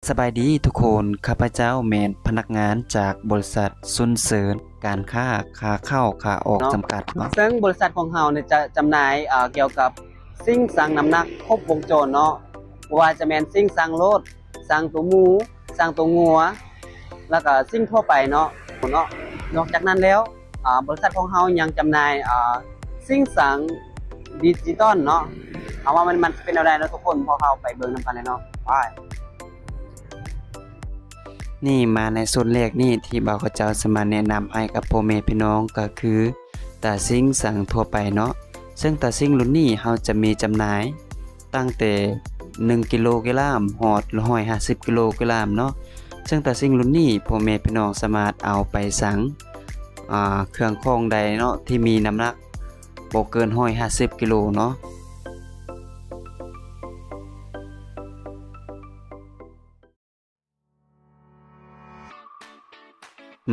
สบายดีทุกคนข้าพเจ้าแมนพนักงานจากบริษัทซุนเสริญการค้าขาเข้าขาออกเนาะจำกัดเนาะซึ่งบริษัทของเราเนี่ยจะจำหน่ายเกี่ยวกับสิ่งสั่งน้ำหนักครบวงจรเนาะว่าจะแม่นสิ่งสั่งรถสั่งตัวหมูสั่งตัวงัวแล้วก็สิ่งทั่วไปเนาะนอกจากนั้นแล้วบริษัทของเรายังจำหน่ายสิ่งสั่งดิจิตอลเนาะเอาว่ามันเป็นอะไรนะทุกคนพอเราไปเบิ่งนำกันเลยเนาะไป นี่มาในส่วนแรกนี่ที่บ่าวเขาเจ้าสมาแนะนำให้กับพ่อแม่พี่น้องก็คือตาซิ่งสั่งทั่วไปเนาะซึ่งตาซิ่งรุ่นนี้เราจะมีจำหน่ายตั้งแต่1กิโลกรัมฮอด150กิโลกรัมเนาะซึ่งตาซิ่งรุ่นนี้พ่อแม่พี่น้องสามารถเอาไปสั่งเครื่องคองใดเนาะที่มีน้ำหนักบ่เกิน150กิโลเนาะ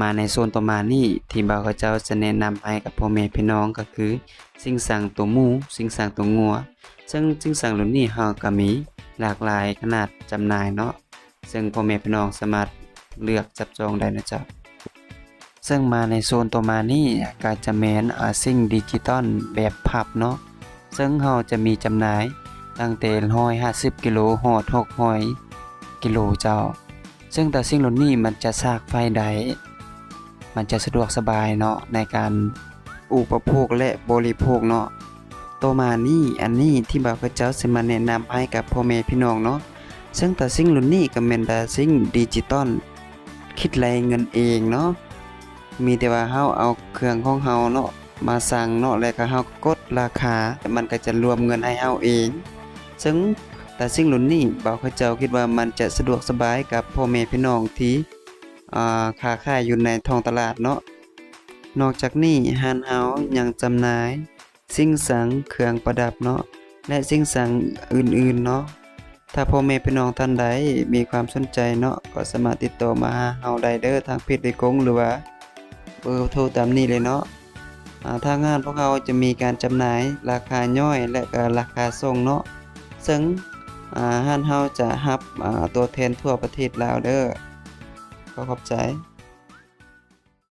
มาในโซนต่อมานี่ที่บ่าวเขาเจ้าจะแนะนำให้กับพ่อแม่พี่น้องก็คือสิ่งสั่งตัวหมูสิ่งสั่งตัวงัวซึ่งสิ่งสั่งรุ่นนี้เฮาก็มีหลากหลายขนาดจำหน่ายเนาะซึ่งพ่อแม่พี่น้องสามารถเลือกจับจองได้นะจ๊ะซึ่งมาในโซนต่อมานี่ก็จะแม่นสิ่งดิจิตอลแบบพับเนาะซึ่งเฮาจะมีจำหน่ายตั้งแต่150กิโลฮอด600กิโลเจ้าซึ่งแต่สิ่งรุ่นนี้มันจะซากไฟได้มันจะสะดวกสบายเนาะในการอุปโภคและบริโภคเนาะต่อมานี่อันนี้ที่บ่าวพระเจ้าสิมาแนะนำให้กับพ่อแม่พี่น้องเนาะซึ่งแต่สิ่งรุ่นนี้ก็แม่นแต่สิ่งดิจิตอลคิดรายเงินเองเนาะมีแต่ว่าเฮาเอาเครื่องของเฮาเนาะมาสั่งเนาะแล้วก็เฮากดราคาแต่มันก็จะรวมเงินให้เฮาเองซึ่งแต่สิ่งรุ่นนี้บ่าวพระเจ้าคิดว่ามันจะสะดวกสบายกับพ่อแม่พี่น้องที่ค้าขายอยู่ในท้องตลาดเนาะนอกจากนี้ร้านเฮายังจำหน่ายสิ่งสังเครื่องประดับเนาะและสิ่งสังอื่นๆเนาะถ้าพ่อแม่พี่น้องท่านใดมีความสนใจเนาะก็สามารถติดต่อมาหาเฮาได้เด้อทางเพจหรือกงหรือว่าเบอร์โทรตามนี้เลยเนาะทางงานพวกเราจะมีการจำหน่ายราคาย่อยและก็ราคาส่งเนาะซึ่งร้านเฮาจะรับตัวแทนทั่วประเทศลาวเด้อขอบใจ